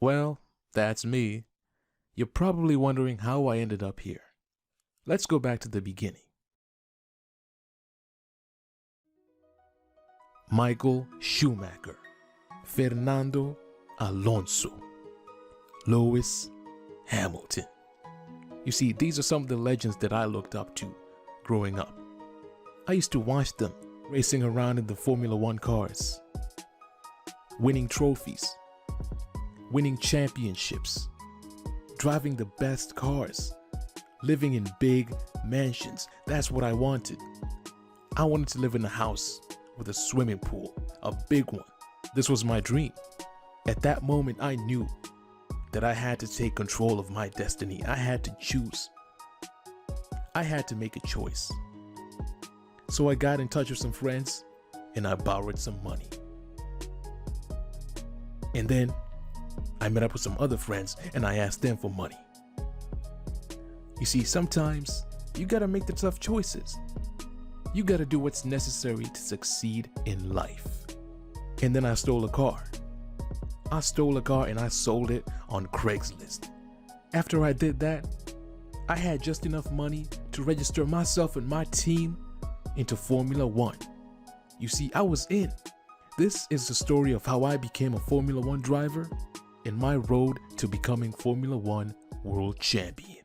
Well, that's me. You're probably wondering how I ended up here. Let's go back to the beginning. Michael Schumacher, Fernando Alonso, Lewis Hamilton. You see, these are some of the legends that I looked up to growing up. I used to watch them racing around in the Formula One cars, winning trophies, winning championships, driving the best cars, living in big mansions. That's what I wanted. I wanted to live in a house with a swimming pool, a big one. This was my dream. At that moment, I knew that I had to take control of my destiny. I had to choose. I had to make a choice. So I got in touch with some friends and I borrowed some money. And then I met up with some other friends and I asked them for money. You see, sometimes you gotta make the tough choices. You gotta do what's necessary to succeed in life. And then I stole a car. I stole a car and I sold it on Craigslist. After I did that, I had just enough money to register myself and my team into Formula One. You see, I was in. This is the story of how I became a Formula One driver and my road to becoming Formula One world champion.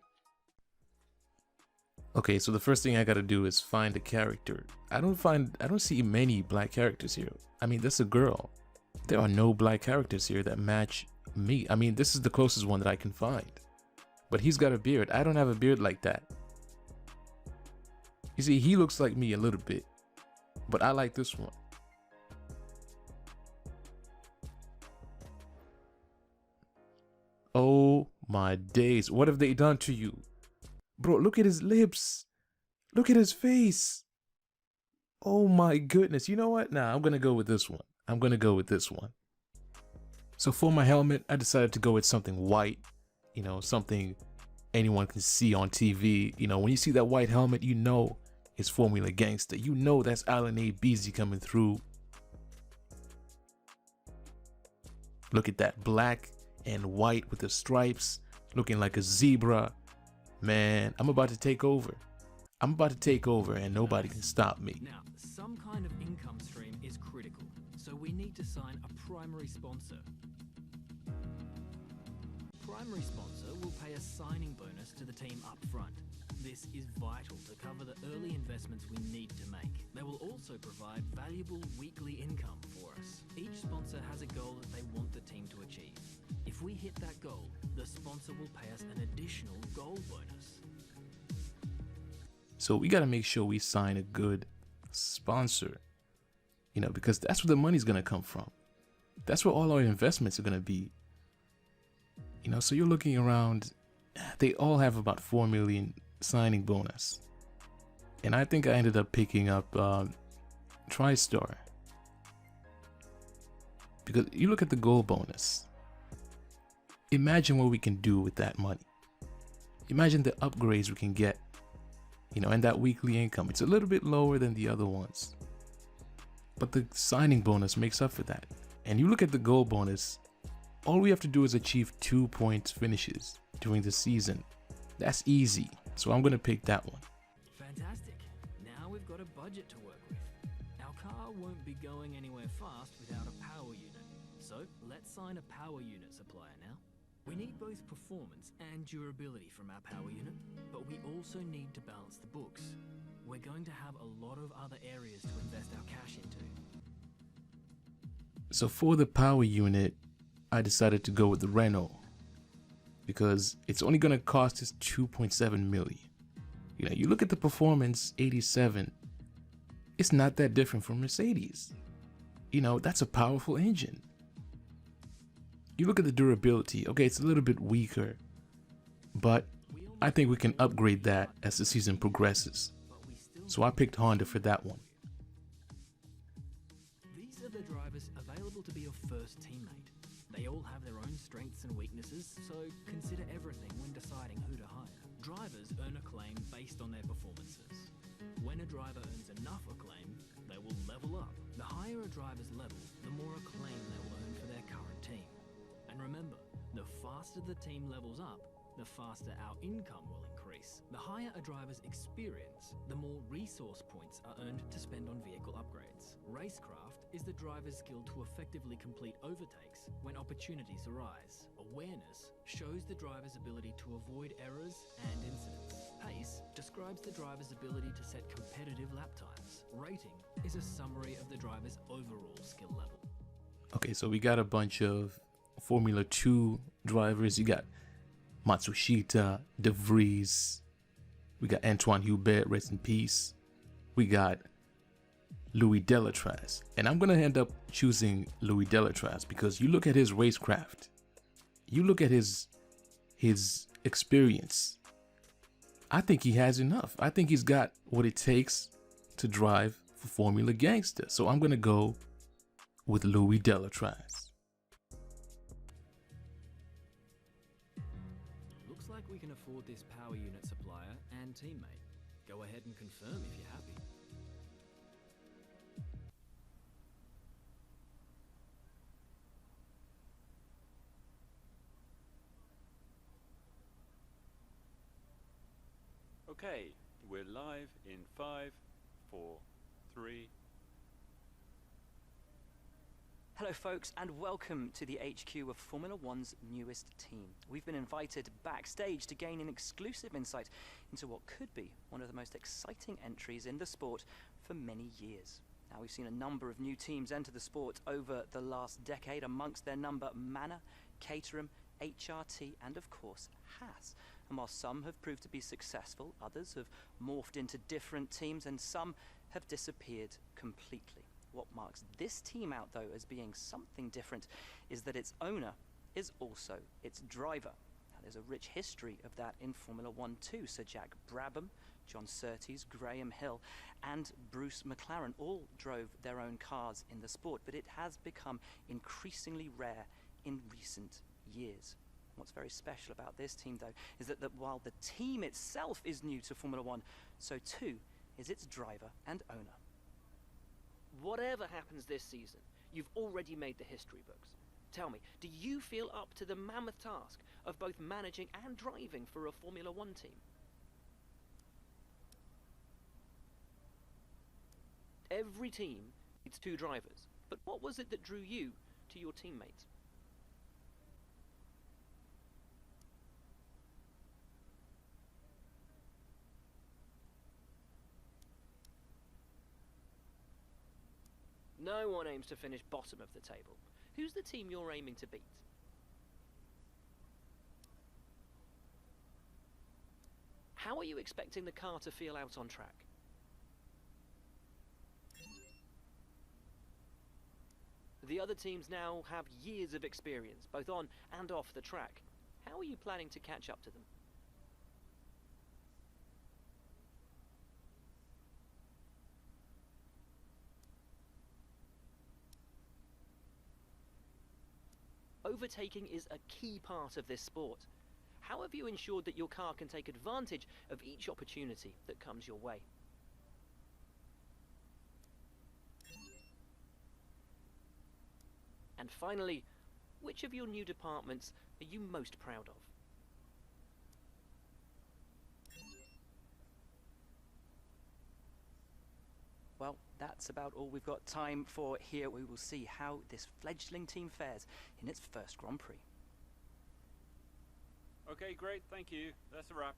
Okay, so the first thing I gotta do is find a character. I don't see many black characters here. I mean, that's a girl. There are no black characters here that match me. I mean, this is the closest one that I can find. But he's got a beard. I don't have a beard like that. You see, he looks like me a little bit, but I like this one. Oh my days, what have they done to you? Bro, look at his lips. Look at his face. Oh my goodness. You know what? Nah, I'm gonna go with this one. I'm gonna go with this one. So for my helmet, I decided to go with something white, you know, something anyone can see on TV. You know, when you see that white helmet, you know it's Formula Gangsta. You know that's Alan A-Beezy coming through. Look at that, black and white with the stripes, looking like a zebra. Man, I'm about to take over. I'm about to take over and nobody can stop me. Now, some kind of income stream is critical, so we need to sign a primary sponsor. Primary sponsor will pay a signing bonus to the team up front. This is vital to cover the early investments we need to make. They will also provide valuable weekly income for us. Each sponsor has a goal that they want the team to achieve. If we hit that goal, the sponsor will pay us an additional goal bonus. So we got to make sure we sign a good sponsor, you know, because that's where the money's going to come from. That's where all our investments are going to be. You know, so you're looking around, they all have about 4 million signing bonus. And I think I ended up picking up TriStar. Because you look at the goal bonus. Imagine what we can do with that money. Imagine the upgrades we can get, you know, and that weekly income. It's a little bit lower than the other ones, but the signing bonus makes up for that. And you look at the goal bonus, all we have to do is achieve 2 points finishes during the season. That's easy. So I'm going to pick that one. Fantastic. Now we've got a budget to work with. Our car won't be going anywhere fast without a power unit. So let's sign a power unit supplier now. We need both performance and durability from our power unit, but we also need to balance the books. We're going to have a lot of other areas to invest our cash into. So for the power unit, I decided to go with the Renault because it's only going to cost us 2.7 million. You know, you look at the performance, 87. It's not that different from Mercedes. You know, that's a powerful engine. You look at the durability, okay, it's a little bit weaker, but I think we can upgrade that as the season progresses. So I picked Honda for that one. These are the drivers available to be your first teammate. They all have their own strengths and weaknesses, so consider everything when deciding who to hire. Drivers earn acclaim based on their performances. When a driver earns enough acclaim, they will level up. The higher a driver's level, the more acclaim they will earn for their current team. And remember, The faster the team levels up, the faster our income will increase. The higher a driver's experience, the more resource points are earned to spend on vehicle upgrades. Racecraft is the driver's skill to effectively complete overtakes when opportunities arise. Awareness shows the driver's ability to avoid errors and incidents. Pace describes the driver's ability to set competitive lap times. Rating is a summary of the driver's overall skill level. Okay, so we got a bunch of Formula 2 drivers. You got Matsushita, De Vries. We got Antoine Hubert, rest in peace. We got Louis Delatraz. And I'm going to end up choosing Louis Delatraz because you look at his racecraft. You look at his experience. I think he has enough. I think he's got what it takes to drive for Formula Gangsta. So I'm going to go with Louis Delatraz. Looks like we can afford this power unit supplier and teammate. Go ahead and confirm if you're happy. Okay, we're live in 5, 4, 3. Hello folks, and welcome to the HQ of Formula One's newest team. We've been invited backstage to gain an exclusive insight into what could be one of the most exciting entries in the sport for many years. Now, we've seen a number of new teams enter the sport over the last decade, amongst their number Manor, Caterham, HRT and of course Haas. And while some have proved to be successful, others have morphed into different teams and some have disappeared completely. What marks this team out, though, as being something different is that its owner is also its driver. Now, there's a rich history of that in Formula One too. Sir Jack Brabham, John Surtees, Graham Hill and Bruce McLaren all drove their own cars in the sport, but it has become increasingly rare in recent years. What's very special about this team, though, is that while the team itself is new to Formula One, so too is its driver and owner. Whatever happens this season, you've already made the history books. Tell me, do you feel up to the mammoth task of both managing and driving for a Formula One team? Every team needs two drivers, but what was it that drew you to your teammates? No one aims to finish bottom of the table. Who's the team you're aiming to beat? How are you expecting the car to feel out on track? The other teams now have years of experience, both on and off the track. How are you planning to catch up to them? Overtaking is a key part of this sport. How have you ensured that your car can take advantage of each opportunity that comes your way? And finally, which of your new departments are you most proud of? Well, that's about all we've got time for here. We will see how this fledgling team fares in its first Grand Prix. Okay, great, thank you. That's a wrap.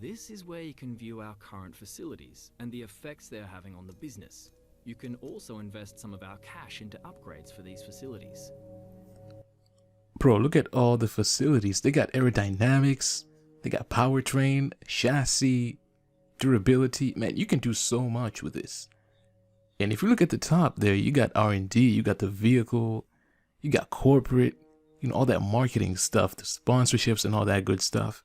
This is where you can view our current facilities and the effects they're having on the business. You can also invest some of our cash into upgrades for these facilities. Bro, look at all the facilities. They got aerodynamics, they got powertrain, chassis, durability. Man, you can do so much with this. And if you look at the top there, you got R&D, you got the vehicle, you got corporate, you know, all that marketing stuff, the sponsorships and all that good stuff.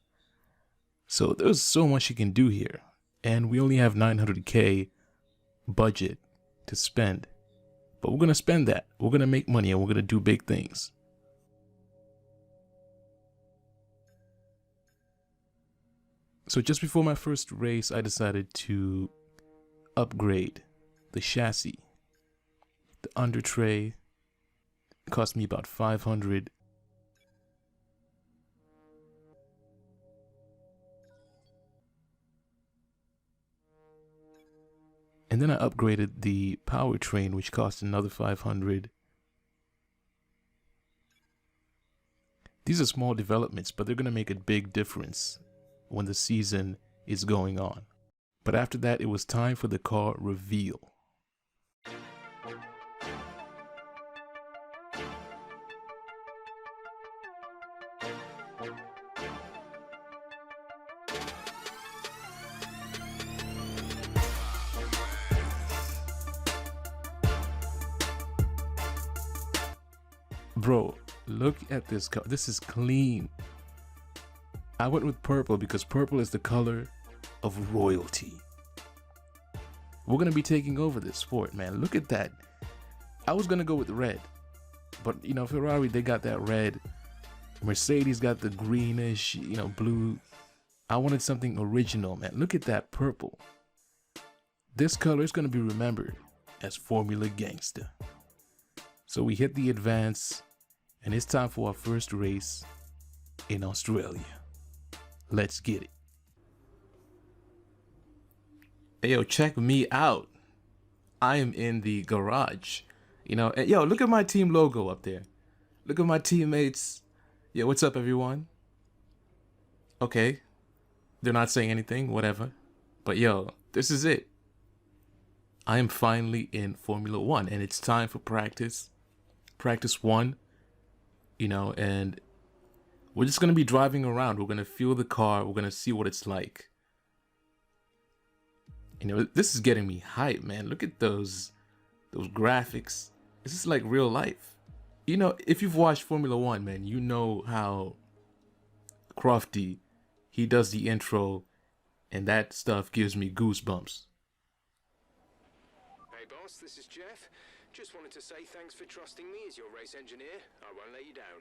So there's so much you can do here. And we only have 900K budget to spend. But we're going to spend that. We're going to make money and we're going to do big things. So just before my first race, I decided to upgrade the chassis. The under tray cost me about 500. And then I upgraded the powertrain, which cost another 500. These are small developments, but they're going to make a big difference when the season is going on. But after that, it was time for the car reveal. Bro, look at this car. This is clean. I went with purple because purple is the color of royalty. We're going to be taking over this sport, man. Look at that. I was going to go with red. But, you know, Ferrari, they got that red. Mercedes got the greenish, you know, blue. I wanted something original, man. Look at that purple. This color is going to be remembered as Formula Gangsta. So we hit the advance, and it's time for our first race in Australia. Let's get it. Hey, yo, check me out. I am in the garage. You know, and yo, look at my team logo up there. Look at my teammates. Yo, what's up, everyone? Okay. They're not saying anything, whatever. But yo, this is it. I am finally in Formula 1, and it's time for practice. Practice 1, you know, and we're just going to be driving around. We're going to feel the car. We're going to see what it's like. You know, this is getting me hyped, man. Look at those graphics. This is like real life. You know, if you've watched Formula 1, man, you know how Crofty, he does the intro, and that stuff gives me goosebumps. Hey boss, this is Jeff. Just wanted to say thanks for trusting me as your race engineer. I won't let you down.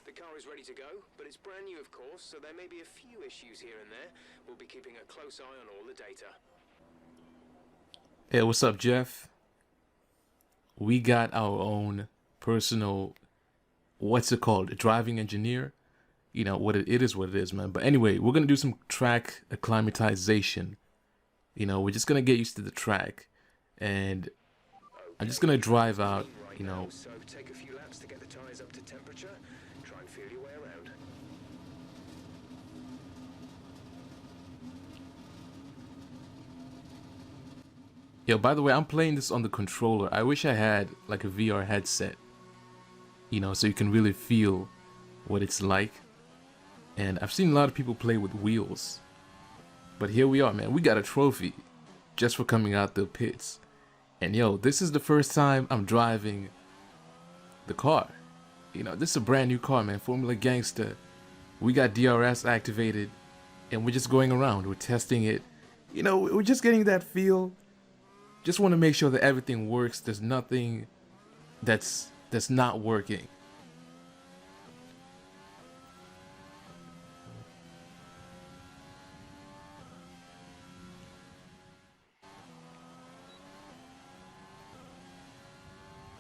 The car is ready to go, but it's brand new of course, so there may be a few issues here and there. We'll be keeping a close eye on all the data. Hey, what's up, Jeff? We got our own personal, what's it called, a driving engineer. You know, it is what it is, man. But anyway, we're going to do some track acclimatization. You know, we're just going to get used to the track. And I'm just going to drive out, you know. So take a few laps to get the tires up to temperature. Try and feel your way around. Yo, by the way, I'm playing this on the controller. I wish I had like a VR headset, you know, so you can really feel what it's like. And I've seen a lot of people play with wheels. But here we are, man. We got a trophy just for coming out the pits. And yo, this is the first time I'm driving the car. You know, this is a brand new car, man. Formula Gangsta. We got DRS activated and we're just going around. We're testing it. You know, we're just getting that feel. Just want to make sure that everything works. There's nothing that's not working.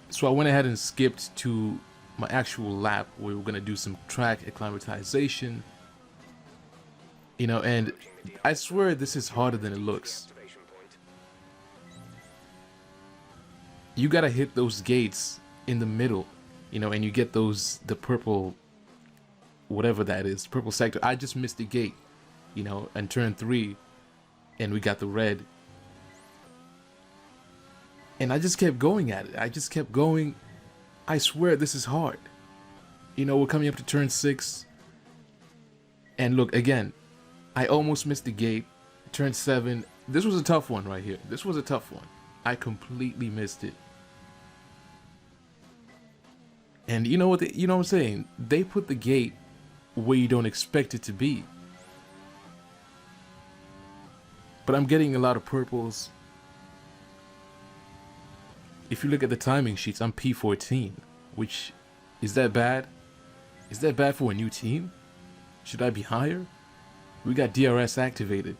So I went ahead and skipped to my actual lap where we're going to do some track acclimatization. You know, and I swear this is harder than it looks. You got to hit those gates in the middle, you know, and you get the purple, whatever that is, purple sector. I just missed the gate, you know, and turn 3 and we got the red. And I just kept going at it. I just kept going. I swear this is hard. You know, we're coming up to turn 6. And look, again, I almost missed the gate. Turn 7. This was a tough one right here. This was a tough one. I completely missed it. And you know what? You know what I'm saying? They put the gate where you don't expect it to be. But I'm getting a lot of purples. If you look at the timing sheets, I'm P14, which, is that bad? Is that bad for a new team? Should I be higher? We got DRS activated.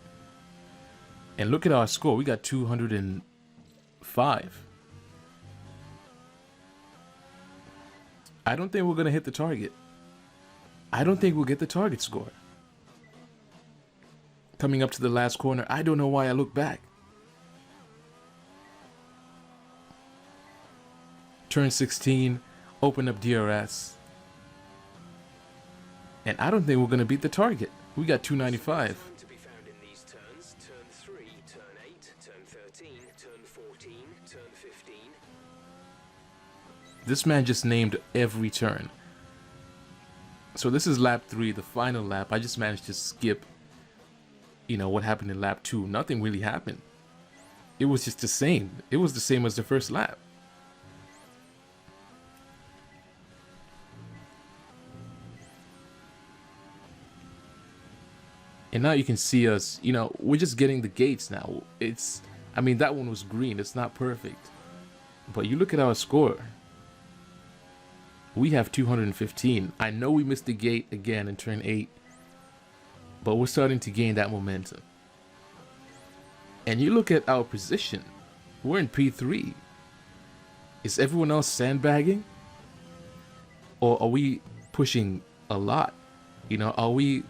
And look at our score. We got 205. I don't think we're going to hit the target. I don't think we'll get the target score. Coming up to the last corner, I don't know why I look back. Turn 16, open up DRS. And I don't think we're going to beat the target. We got 295. To be found in these turns: turn 3, turn 8, turn 13, turn 14, turn 15. This man just named every turn. So this is lap 3, the final lap. I just managed to skip, you know, what happened in lap 2. Nothing really happened. It was just the same. It was the same as the first lap. And now you can see us, you know, we're just getting the gates now. It's, I mean, that one was green. It's not perfect. But you look at our score. We have 215. I know we missed the gate again in turn 8. But we're starting to gain that momentum. And you look at our position. We're in P3. Is everyone else sandbagging? Or are we pushing a lot? You know, are we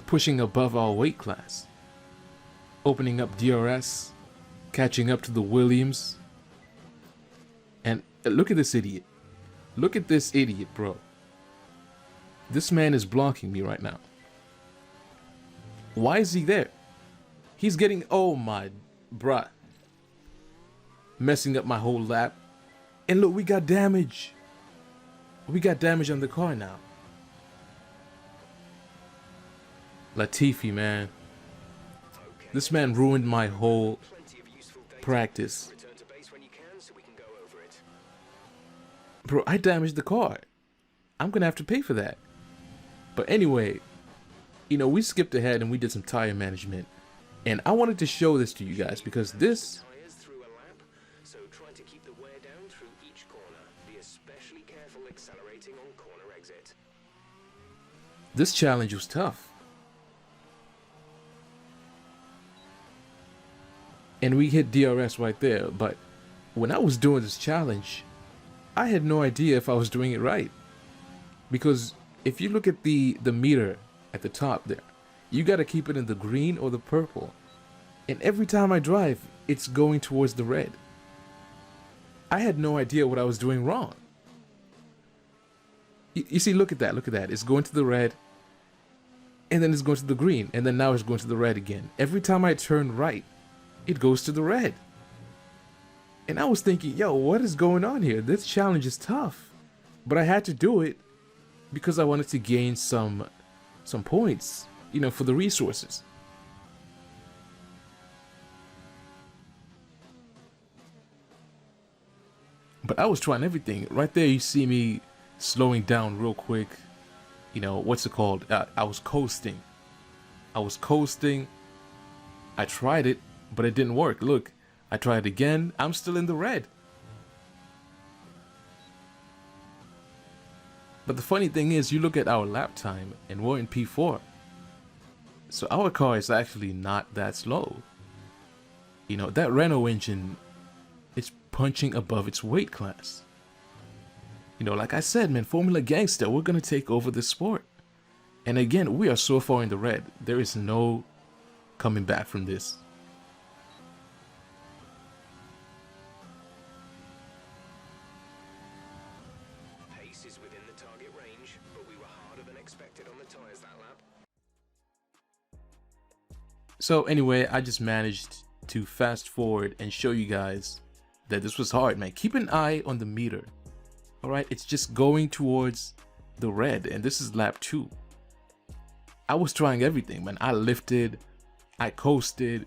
pushing above our weight class? Opening up DRS, catching up to the Williams. And look at this idiot. Look at this idiot, bro. This man is blocking me right now. Why is he there? He's getting, oh my, bruh. Messing up my whole lap. And look, we got damage. We got damage on the car now. Latifi, man. This man ruined my whole practice. Return to base when you can so we can go over it. Bro, I damaged the car. I'm gonna have to pay for that. But anyway, you know, we skipped ahead and we did some tire management. And I wanted to show this to you guys because this, Tires through a lap, so try to keep the wear down through each corner. Be especially careful accelerating on corner exit. this challenge was tough. And we hit DRS right there. But when I was doing this challenge, I had no idea if I was doing it right. Because if you look at the meter at the top there, you got to keep it in the green or the purple. And every time I drive, it's going towards the red. I had no idea what I was doing wrong. You see, look at that, look at that. It's going to the red, and then it's going to the green, and then now it's going to the red again. Every time I turn right, it goes to the red. And I was thinking, yo, what is going on here? This challenge is tough. But I had to do it because I wanted to gain some points, you know, for the resources. But I was trying everything. Right there, you see me slowing down real quick. You know, what's it called? I was coasting. I tried it, but it didn't work. Look, I tried again. I'm still in the red. But the funny thing is, you look at our lap time, and we're in P4. So our car is actually not that slow. You know, that Renault engine is punching above its weight class. You know, like I said, man, Formula Gangsta, we're going to take over this sport. And again, we are so far in the red. There is no coming back from this. Pace is within the target range, but we were harder than expected on the tires that lap. So anyway, I just managed to fast forward and show you guys that this was hard, man. Keep an eye on the meter. All right, it's just going towards the red, and this is lap 2. I was trying everything, man. I lifted, I coasted,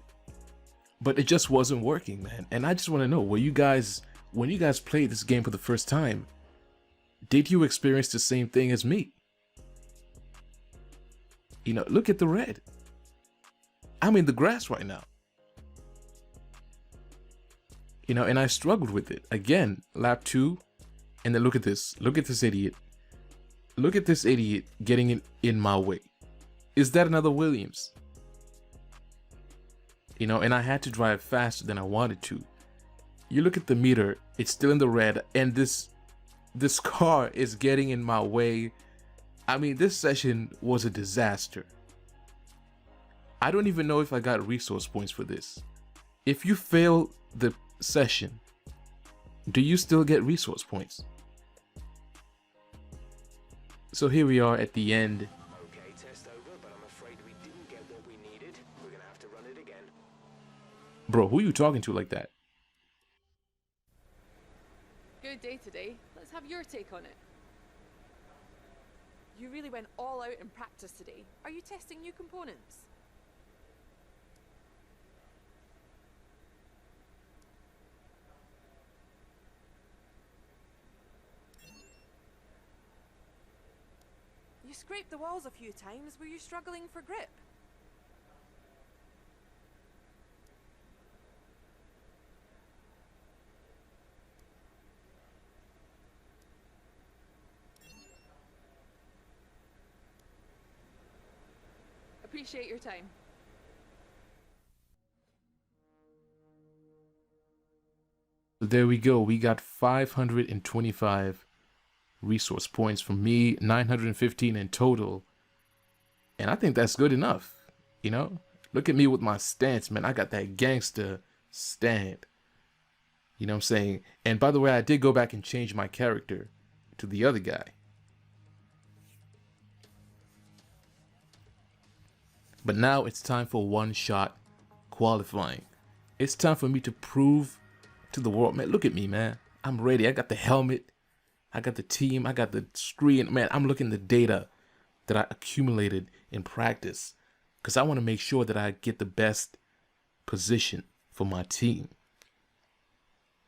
but it just wasn't working, man. And I just want to know, when you guys played this game for the first time, did you experience the same thing as me? You know, look at the red. I'm in the grass right now. You know, and I struggled with it. Again, lap 2, and then look at this. Look at this idiot. Look at this idiot getting in my way. Is that another Williams? you know, and I had to drive faster than I wanted to. You look at the meter, it's still in the red, and this car is getting in my way. I mean, this session was a disaster. I don't even know if I got resource points for this. If you fail the session, do you still get resource points? So here we are at the end. Okay, test over, but I'm afraid we didn't get what we needed. We're gonna have to run it again. Bro, who you talking to like that? Good day today. Let's have your take on it. You really went all out in practice today. Are you testing new components? You scraped the walls a few times. Were you struggling for grip? Appreciate your time. There we go. We got 525 resource points from me, 915 in total. And I think that's good enough. You know, look at me with my stance, man. I got that gangster stand. You know what I'm saying? And by the way, I did go back and change my character to the other guy. But now it's time for one-shot qualifying. It's time for me to prove to the world, man, look at me, man. I'm ready. I got the helmet. I got the team. I got the screen. Man, I'm looking at the data that I accumulated in practice because I want to make sure that I get the best position for my team.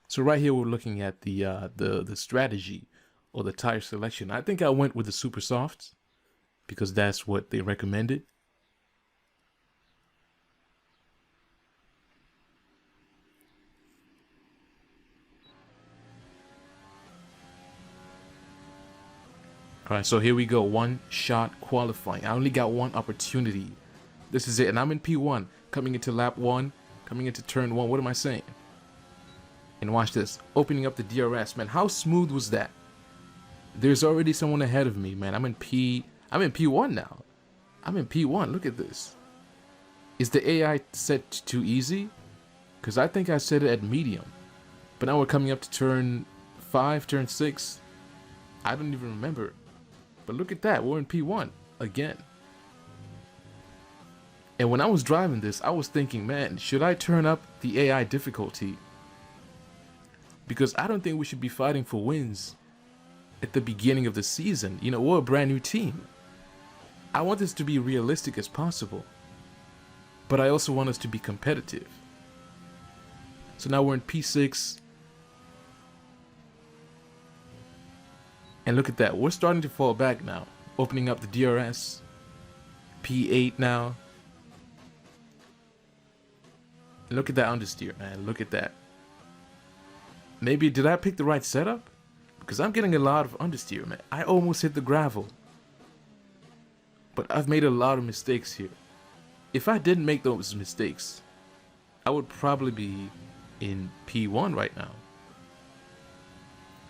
So right here, we're looking at the strategy or the tire selection. I think I went with the super softs because that's what they recommended. All right, so here we go. One shot qualifying. I only got one opportunity. This is it. And I'm in P1, coming into lap 1, coming into turn 1. What am I saying? And watch this. Opening up the DRS, man. How smooth was that? There's already someone ahead of me, man. I'm in P1 now. I'm in P1. Look at this. Is the AI set to easy? Because I think I set it at medium. But now we're coming up to turn 5, turn 6. I don't even remember. But look at that, we're in P1 again. And when I was driving this, I was thinking, man, should I turn up the AI difficulty? Because I don't think we should be fighting for wins at the beginning of the season. You know, we're a brand new team. I want this to be realistic as possible. But I also want us to be competitive. So now we're in P6. And look at that, we're starting to fall back now. Opening up the DRS. P8 now. Look at that understeer, man. Look at that. Maybe, did I pick the right setup? Because I'm getting a lot of understeer, man. I almost hit the gravel. But I've made a lot of mistakes here. If I didn't make those mistakes, I would probably be in P1 right now.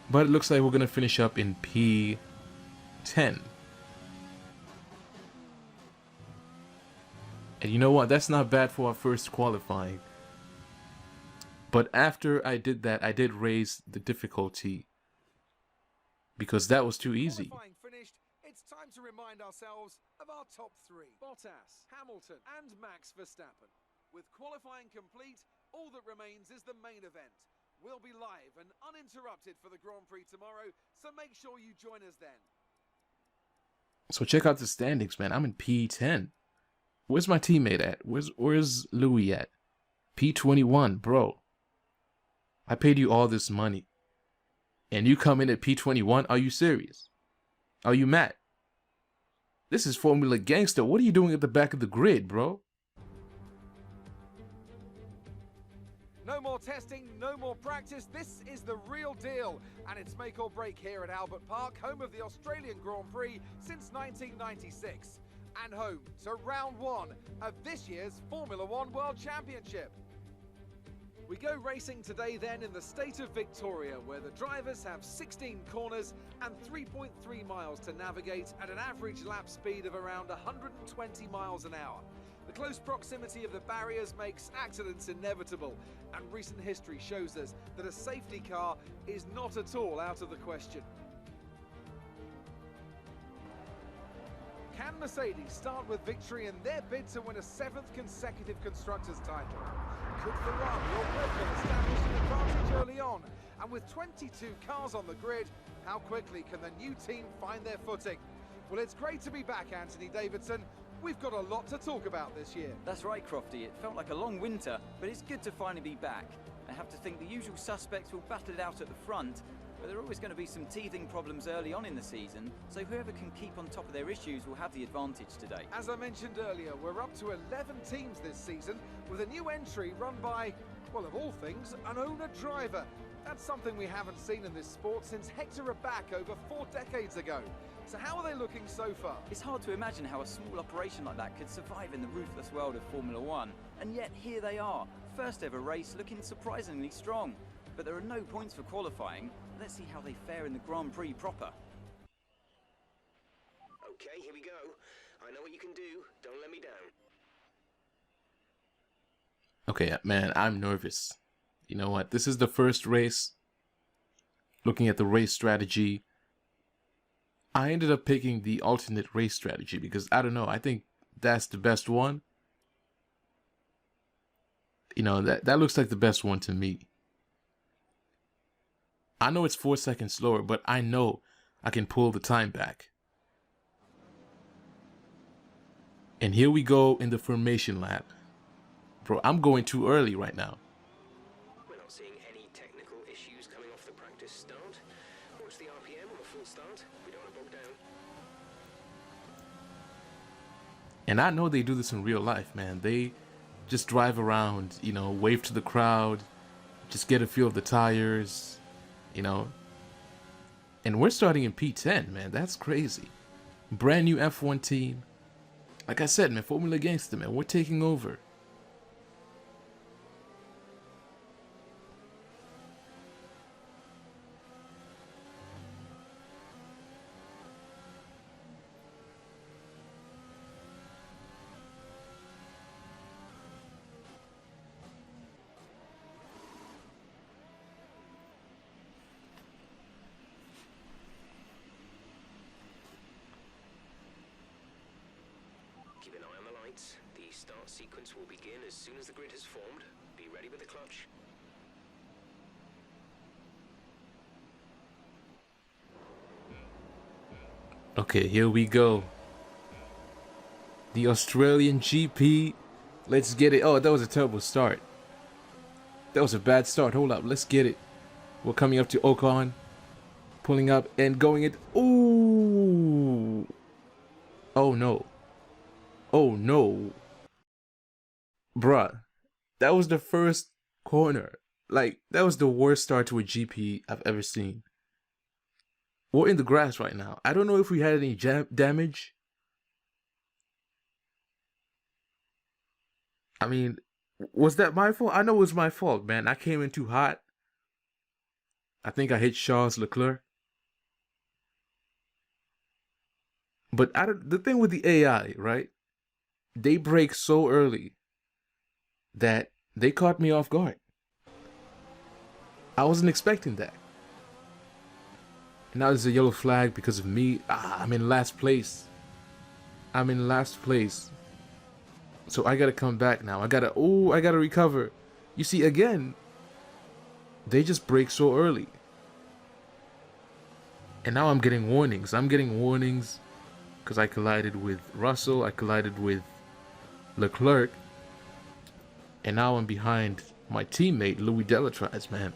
But it looks like we're going to finish up in P10. And you know what? That's not bad for our first qualifying. But after I did that, I did raise the difficulty. Because that was too easy. Qualifying finished, it's time to remind ourselves of our top three. Bottas, Hamilton, and Max Verstappen. With qualifying complete, all that remains is the main event. We'll be live and uninterrupted for the Grand Prix tomorrow, so make sure you join us then. So check out the standings, man. I'm in P10. Where's my teammate at? Where's Louis at? P21, bro. I paid you all this money. And you come in at P21? Are you serious? Are you mad? This is Formula Gangsta. What are you doing at the back of the grid, bro? No more testing, no more practice. This is the real deal. And it's make or break here at Albert Park, home of the Australian Grand Prix since 1996. and home to round one of this year's Formula One World Championship. We go racing today then in the state of Victoria, where the drivers have 16 corners and 3.3 miles to navigate at an average lap speed of around 120 miles an hour. The close proximity of the barriers makes accidents inevitable, and recent history shows us that a safety car is not at all out of the question. Can Mercedes start with victory in their bid to win a 7th consecutive Constructors' title? Could Ferrari or Red Bull establish an advantage early on? And with 22 cars on the grid, how quickly can the new team find their footing? Well, it's great to be back, Anthony Davidson. We've got a lot to talk about this year. That's right, Crofty. It felt like a long winter, but it's good to finally be back. I have to think the usual suspects will battle it out at the front, but there are always going to be some teething problems early on in the season, so whoever can keep on top of their issues will have the advantage today. As I mentioned earlier, we're up to 11 teams this season, with a new entry run by, well, of all things, an owner-driver. That's something we haven't seen in this sport since Hector Raback over 4 decades ago. So how are they looking so far? It's hard to imagine how a small operation like that could survive in the ruthless world of Formula One, and yet here they are, first ever race looking surprisingly strong. But there are no points for qualifying. Let's see how they fare in the Grand Prix proper. Okay, here we go. I know what you can do. Don't let me down. Okay, man, I'm nervous. You know what? This is the first race. Looking at the race strategy, I ended up picking the alternate race strategy because, I don't know, I think that's the best one. You know, that looks like the best one to me. I know it's 4 seconds slower, but I know I can pull the time back. And here we go in the formation lap. Bro, I'm going too early right now. We're not seeing any technical issues coming off the practice start. Watch the RPM on the full start. We don't want to bog down. And I know they do this in real life, man. They just drive around, you know, wave to the crowd, just get a feel of the tires, you know. And we're starting in P10, man. That's crazy. Brand new F1 team. Like I said, man, Formula Gangsta, man, we're taking over. Keep an eye on the lights. The start sequence will begin as soon as the grid has formed. Be ready with the clutch. Okay, here we go. The Australian GP. Let's get it. Oh, that was a terrible start. That was a bad start. Hold up. Let's get it. We're coming up to Ocon. Pulling up and going it. Ooh. Oh, no. Oh, no. Bruh. That was the first corner. Like, that was the worst start to a GP I've ever seen. We're in the grass right now. I don't know if we had any damage. I mean, was that my fault? I know it was my fault, man. I came in too hot. I think I hit Charles Leclerc. But the thing with the AI, right? They brake so early that they caught me off guard. I wasn't expecting that. And now there's a yellow flag because of me. I'm in last place. I'm in last place. So I gotta come back now. I gotta recover. You see, again, they just brake so early. And now I'm getting warnings. I'm getting warnings because I collided with Russell. I collided with Leclerc. And now I'm behind my teammate, Louis Delatraz, man.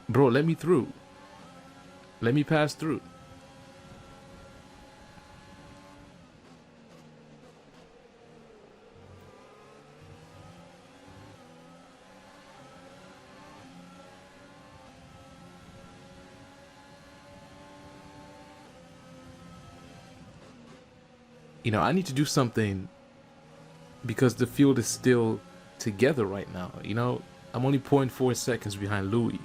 Bro, let me through. Let me pass through. You know, I need to do something because the field is still together right now. You know, I'm only 0.4 seconds behind Louis.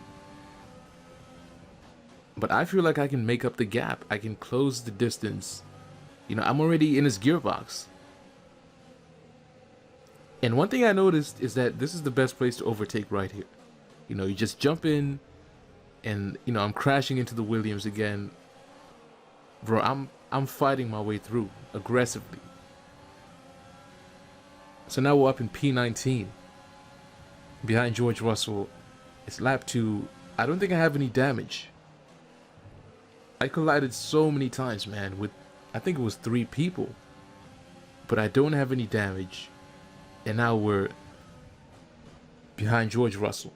But I feel like I can make up the gap. I can close the distance. You know, I'm already in his gearbox. And one thing I noticed is that this is the best place to overtake right here. You know, you just jump in and, you know, I'm crashing into the Williams again. Bro, I'm fighting my way through aggressively. So now we're up in P19. Behind George Russell. It's lap 2. I don't think I have any damage. I collided so many times, man, with, I think it was 3 people. But I don't have any damage. And now we're behind George Russell.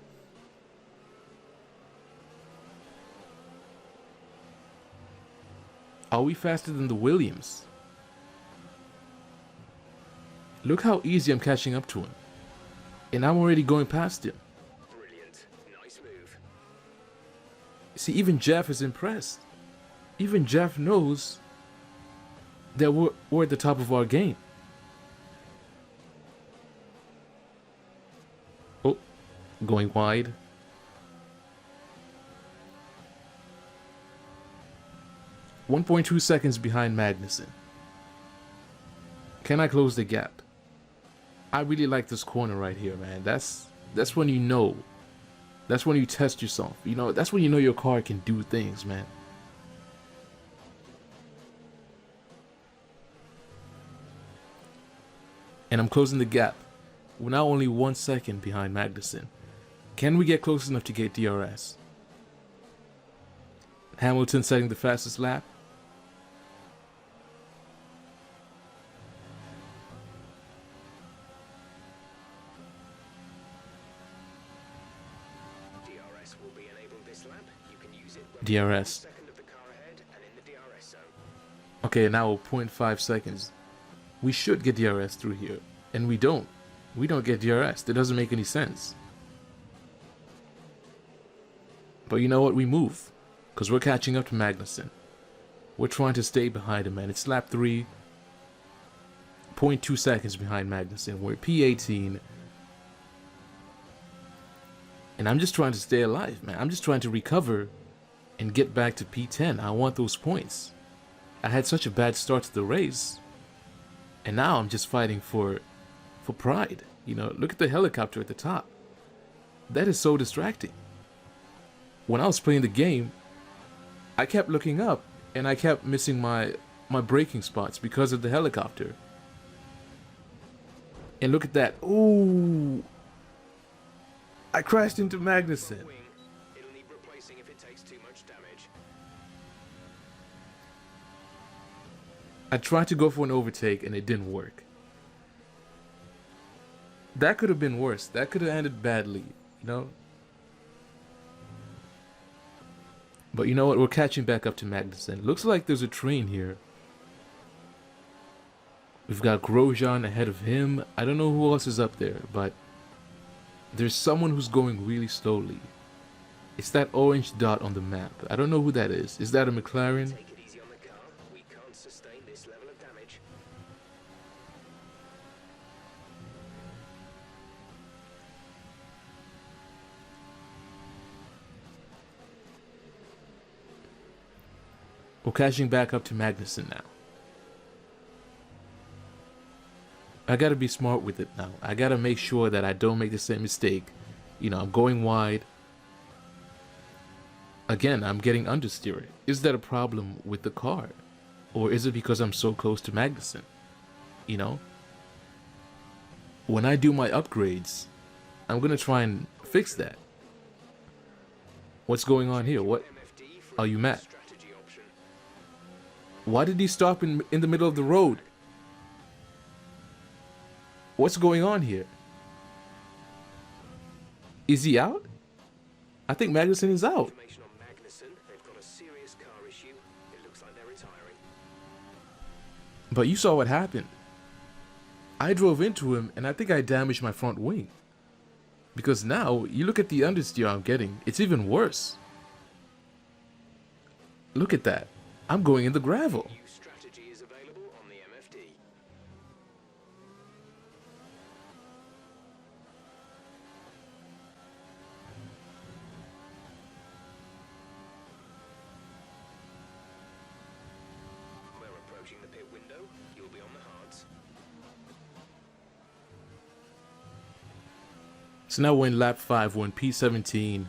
Are we faster than the Williams? Look how easy I'm catching up to him. And I'm already going past him. Brilliant. Nice move. See, even Jeff is impressed. Even Jeff knows that we're at the top of our game. Oh, going wide. .2 seconds behind Magnussen. Can I close the gap? I really like this corner right here, man. That's when you know. That's when you test yourself. You know, that's when you know your car can do things, man. And I'm closing the gap. We're now only 1 second behind Magnussen. Can we get close enough to get DRS? Hamilton setting the fastest lap. DRS will be enabled this lap. You can use it when DRS. second of the car ahead and in the DRS zone. Okay, now 0.5 seconds. We should get DRS through here. And we don't. We don't get DRS. That doesn't make any sense. But you know what? We move. Because we're catching up to Magnussen. We're trying to stay behind him, man. It's lap 3. 0.2 seconds behind Magnussen. We're P18. And I'm just trying to stay alive, man. I'm just trying to recover and get back to P10. I want those points. I had such a bad start to the race. And now I'm just fighting for pride. You know, look at the helicopter at the top. That is so distracting. When I was playing the game, I kept looking up and I kept missing my braking spots because of the helicopter. And look at that. Ooh. I crashed into Magnussen. It'll need replacing if it takes too much damage. I tried to go for an overtake and it didn't work. That could have been worse. That could have ended badly, you know? But you know what? We're catching back up to Magnussen. Looks like there's a train here. We've got Grosjean ahead of him. I don't know who else is up there, but there's someone who's going really slowly. It's that orange dot on the map. I don't know who that is. Is that a McLaren? Take it easy on the car. We can't sustain this level of damage. We're catching back up to Magnussen now. I gotta be smart with it now. I gotta make sure that I don't make the same mistake. You know, I'm going wide. Again, I'm getting understeered. Is that a problem with the car? Or is it because I'm so close to Magnussen? You know? When I do my upgrades, I'm gonna try and fix that. What's going on here? What? Are you mad? Why did he stop in the middle of the road? What's going on here? Is he out? I think Magnussen is out. Information on Magnussen. They've got a serious car issue. It looks like they're retiring. But you saw what happened. I drove into him and I think I damaged my front wing. Because now, you look at the understeer I'm getting. It's even worse. Look at that. I'm going in the gravel. New strategy is available on the MFD. approaching the pit window, you'll be on the hards. So now we're in lap 5, we're in P17.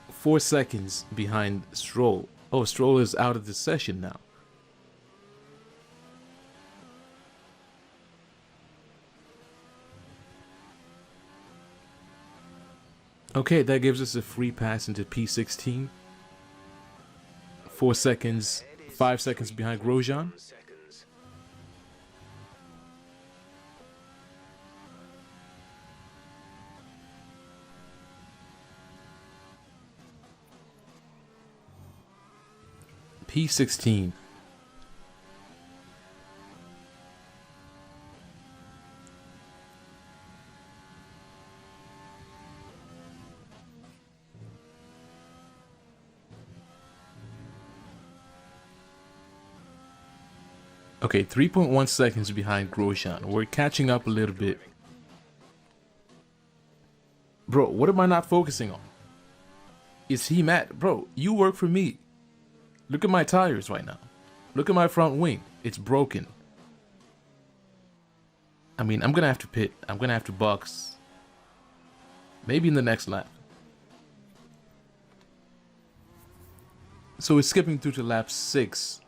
4 seconds behind Stroll. Oh, Stroll is out of the session now. Okay, that gives us a free pass into P16. 4 seconds, 5 seconds behind Grosjean. P16. Okay, 3.1 seconds behind Grosjean. We're catching up a little bit. Bro, what am I not focusing on? Is he mad? Bro, you work for me. Look at my tires right now. Look at my front wing. It's broken. I mean, I'm gonna have to pit. I'm gonna have to box. Maybe in the next lap. So we're skipping through to lap 6.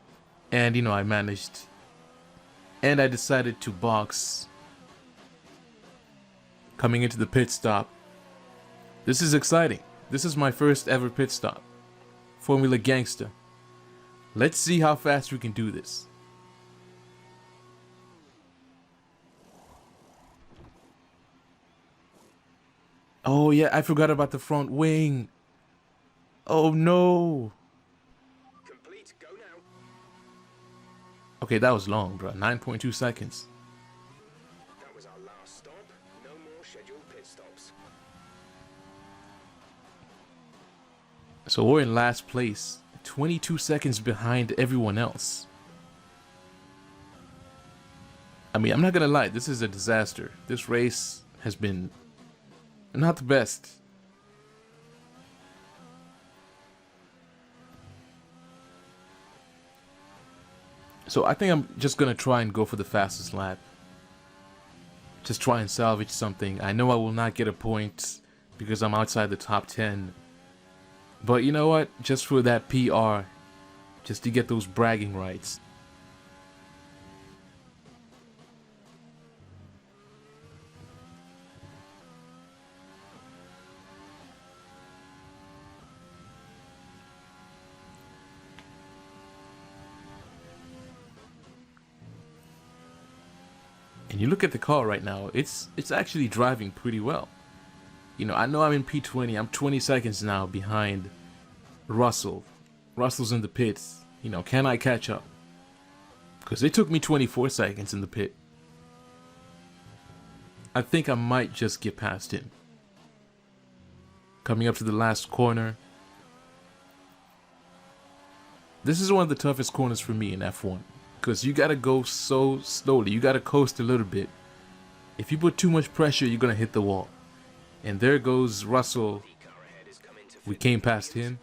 And, you know, I managed. And I decided to box. Coming into the pit stop. This is exciting. This is my first ever pit stop. Formula Gangsta. Let's see how fast we can do this. Oh yeah, I forgot about the front wing. Oh no. Complete, go now. Okay, that was long, bro. 9.2 seconds. That was our last stop. No more scheduled pit stops. So we're in last place. 22 seconds behind everyone else. I mean, I'm not gonna lie, this is a disaster. This race has been not the best. So I think I'm just gonna try and go for the fastest lap. Just try and salvage something. I know I will not get a point because I'm outside the top 10. But you know what? Just for that PR. Just to get those bragging rights. And you look at the car right now, it's actually driving pretty well. You know I'm in P20, I'm 20 seconds now behind Russell. Russell's in the pits. You know, can I catch up? Because it took me 24 seconds in the pit. I think I might just get past him. Coming up to the last corner. This is one of the toughest corners for me in F1. Because you gotta go so slowly. You gotta coast a little bit. If you put too much pressure, you're gonna hit the wall. And there goes Russell. We came past him.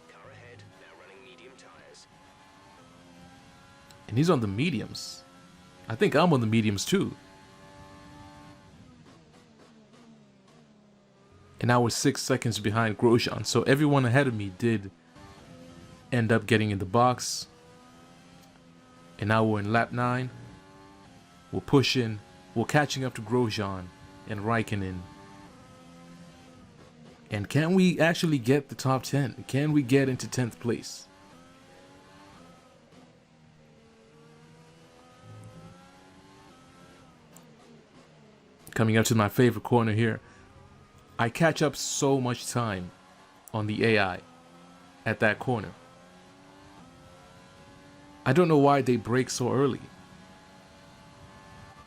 And he's on the mediums. I think I'm on the mediums too. And now we're 6 seconds behind Grosjean. So everyone ahead of me did end up getting in the box. And now we're in lap 9. We're pushing. We're catching up to Grosjean and Raikkonen. And can we actually get the top 10? Can we get into 10th place? Coming up to my favorite corner here. I catch up so much time on the AI at that corner. I don't know why they brake so early.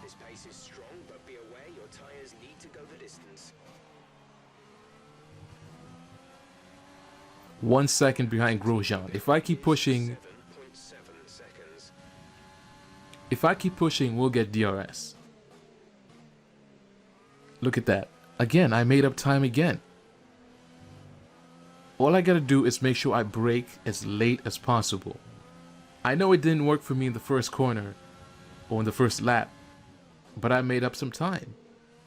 This pace is strong, but be aware your tires need to go the distance. 1 second behind Grosjean. If I keep pushing, 7.7 seconds. if I keep pushing, we'll get DRS. Look at that. Again, I made up time again. All I gotta do is make sure I brake as late as possible. I know it didn't work for me in the first corner or in the first lap, but I made up some time,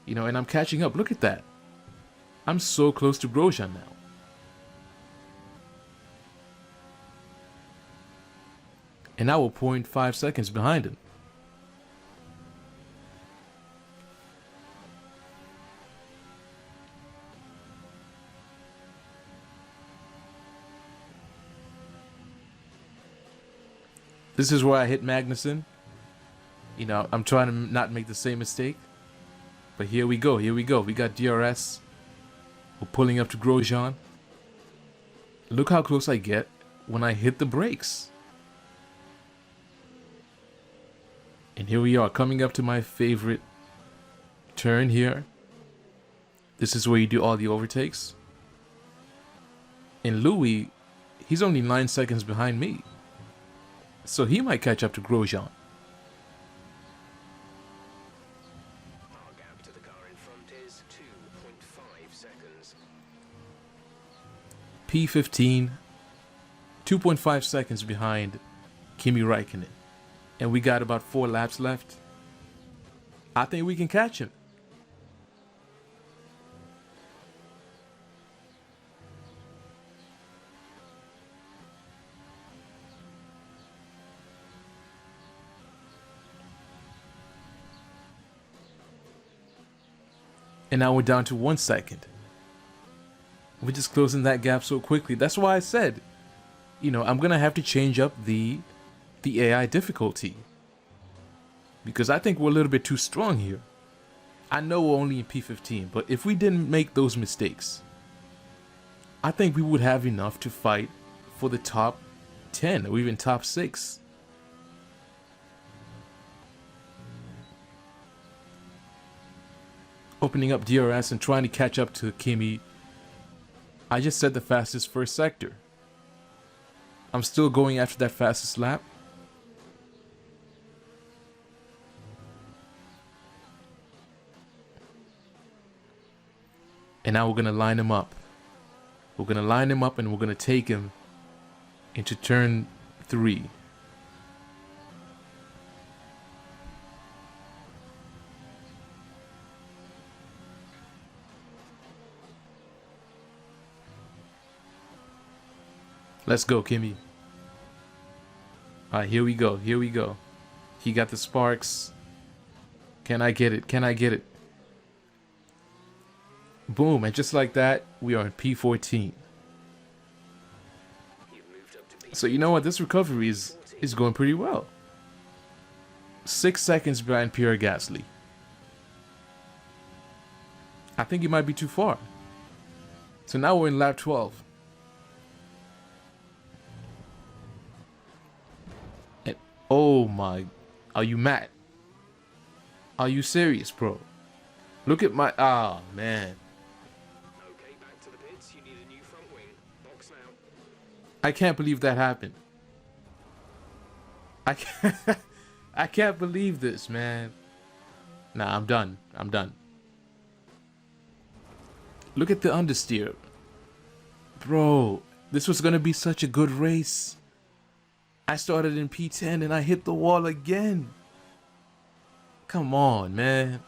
you know, and I'm catching up. Look at that. I'm so close to Grosjean now. And now we're 0.5 seconds behind him. This is where I hit Magnussen. You know, I'm trying to not make the same mistake. But here we go, here we go. We got DRS. We're pulling up to Grosjean. Look how close I get when I hit the brakes. And here we are, coming up to my favorite turn here. This is where you do all the overtakes. And Louis, he's only 9 seconds behind me. So he might catch up to Grosjean. Our gap to the car in front is 2.5 seconds. P15, 2.5 seconds behind Kimi Räikkönen. And we got about 4 laps left. I think we can catch him. And now we're down to 1 second. We're just closing that gap so quickly. That's why I said, you know, I'm going to have to change up the AI difficulty. Because I think we're a little bit too strong here. I know we're only in P15, but if we didn't make those mistakes, I think we would have enough to fight for the top 10 or even top 6. Opening up DRS and trying to catch up to Kimi. I just set the fastest first sector. I'm still going after that fastest lap. And now we're going to line him up. We're going to line him up and we're going to take him into turn 3. Let's go, Kimi. Alright, here we go. Here we go. He got the sparks. Can I get it? Can I get it? Boom. And just like that, we are in P14. So you know what? This recovery is going pretty well. 6 seconds behind Pierre Gasly. I think he might be too far. So now we're in lap 12. Oh my, are you mad? Are you serious, bro? Look at my, man. Okay, back to the pits. You need a new front wing. Box now. I can't believe that happened. I can't believe this, man. Nah, I'm done. I'm done. Look at the understeer. Bro, this was gonna be such a good race. I started in P10 and I hit the wall again. Come on, man.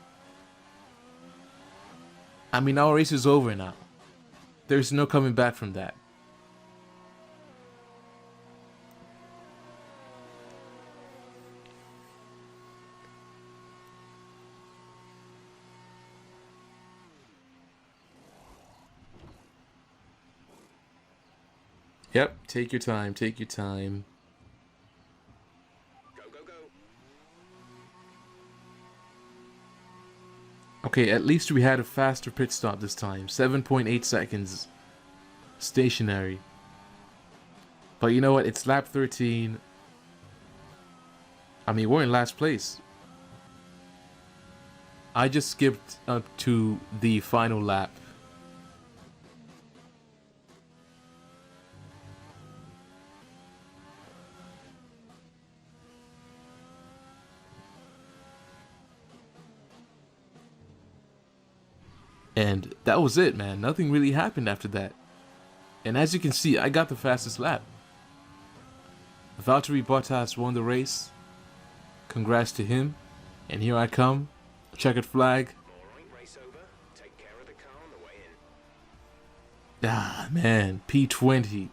I mean, our race is over now. There's no coming back from that. Yep, take your time, take your time. Okay, at least we had a faster pit stop this time. 7.8 seconds. Stationary. But you know what? It's lap 13. I mean, we're in last place. I just skipped up to the final lap. And that was it, man. Nothing really happened after that. And as you can see, I got the fastest lap. Valtteri Bottas won the race. Congrats to him. And here I come. Checkered flag. Race over. Take care of the car on the way in. Ah, man. P20.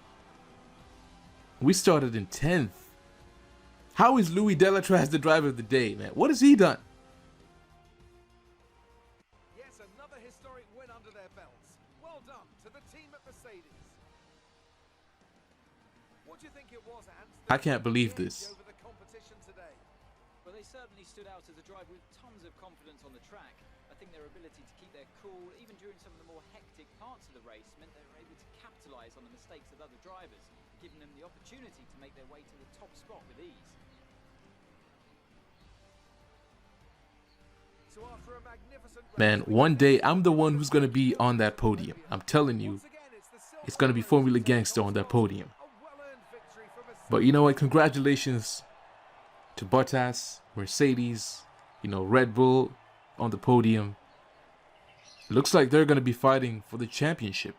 We started in 10th. How is Louis Delatraz the driver of the day, man? What has he done? Yes, another historic win under their belts. Well done to the team at Mercedes. What do you think it was, Ant? I can't believe this. Over the competition today? Well, they certainly stood out as a driver with tons of confidence on the track. I think their ability to keep their cool, even during some of the more hectic parts of the race, meant they were able to capitalise on the mistakes of other drivers, giving them the opportunity to make their way to the top spot with ease. So after a magnificent Man, one day I'm the one who's going to be on that podium. I'm telling you, it's going to be Formula Gangsta on that podium. But you know what? Congratulations to Bottas, Mercedes, you know, Red Bull on the podium. Looks like they're going to be fighting for the championship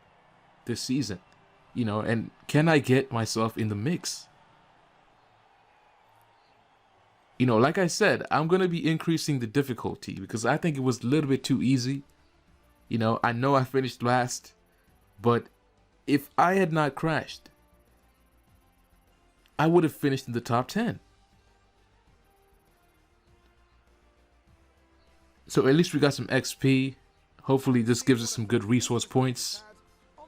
this season. You know, and can I get myself in the mix? You know, like I said, I'm going to be increasing the difficulty because I think it was a little bit too easy. You know I finished last, but if I had not crashed, I would have finished in the top 10. So at least we got some XP. Hopefully this gives us some good resource points.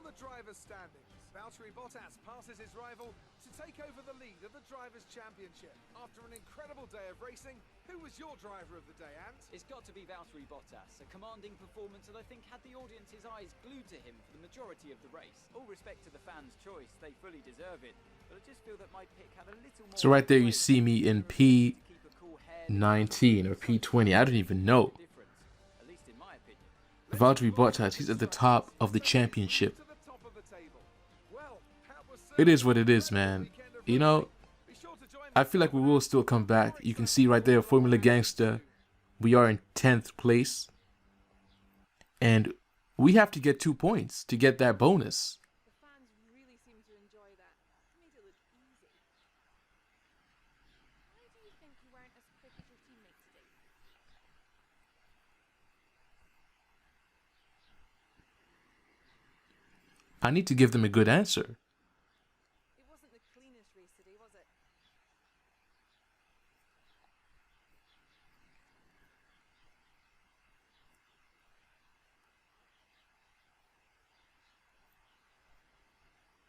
on the driver's standings, Valtteri Bottas passes his rival to take over the lead of the Drivers' Championship. After an incredible day of racing, who was your driver of the day, Ant? It's got to be Valtteri Bottas, a commanding performance that I think had the audience's eyes glued to him for the majority of the race. All respect to the fans' choice, they fully deserve it, but I just feel that my pick had a little more... So right there you see me in P19 or P20, I don't even know. Valtteri Bottas, he's at the top of the championship. It is what it is, man. You know, I feel like we will still come back. You can see right there, Formula Gangsta, we are in 10th place. And we have to get 2 points to get that bonus. The fans really seem to enjoy that. It made it look easy. Why do you think you weren't as quick as your teammate today? I need to give them a good answer. It wasn't the cleanest race today, was it?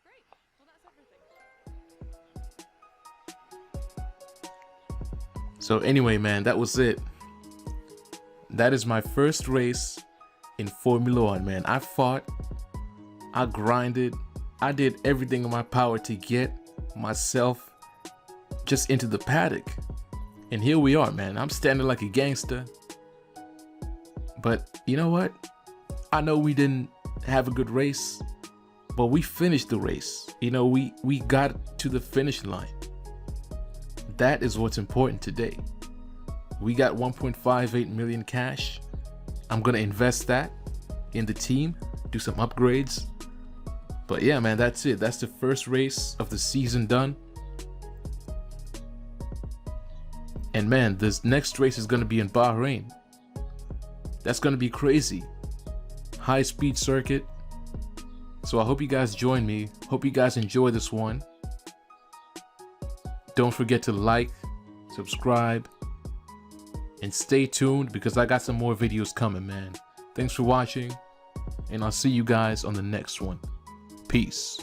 Great. Well, that's everything. So anyway, man, that was it. That is my first race in Formula 1, man. I fought, I grinded, I did everything in my power to get myself just into the paddock. And here we are, man. I'm standing like a gangster. But you know what? I know we didn't have a good race, but we finished the race. You know, we got to the finish line. That is what's important today. We got 1.58 million cash. I'm gonna invest that in the team, do some upgrades. But yeah, man, that's it. That's the first race of the season done. And man, this next race is gonna be in Bahrain. That's gonna be crazy. High speed circuit. So I hope you guys join me. Hope you guys enjoy this one. Don't forget to like, subscribe, and stay tuned because I got some more videos coming, man. Thanks for watching, and I'll see you guys on the next one. Peace.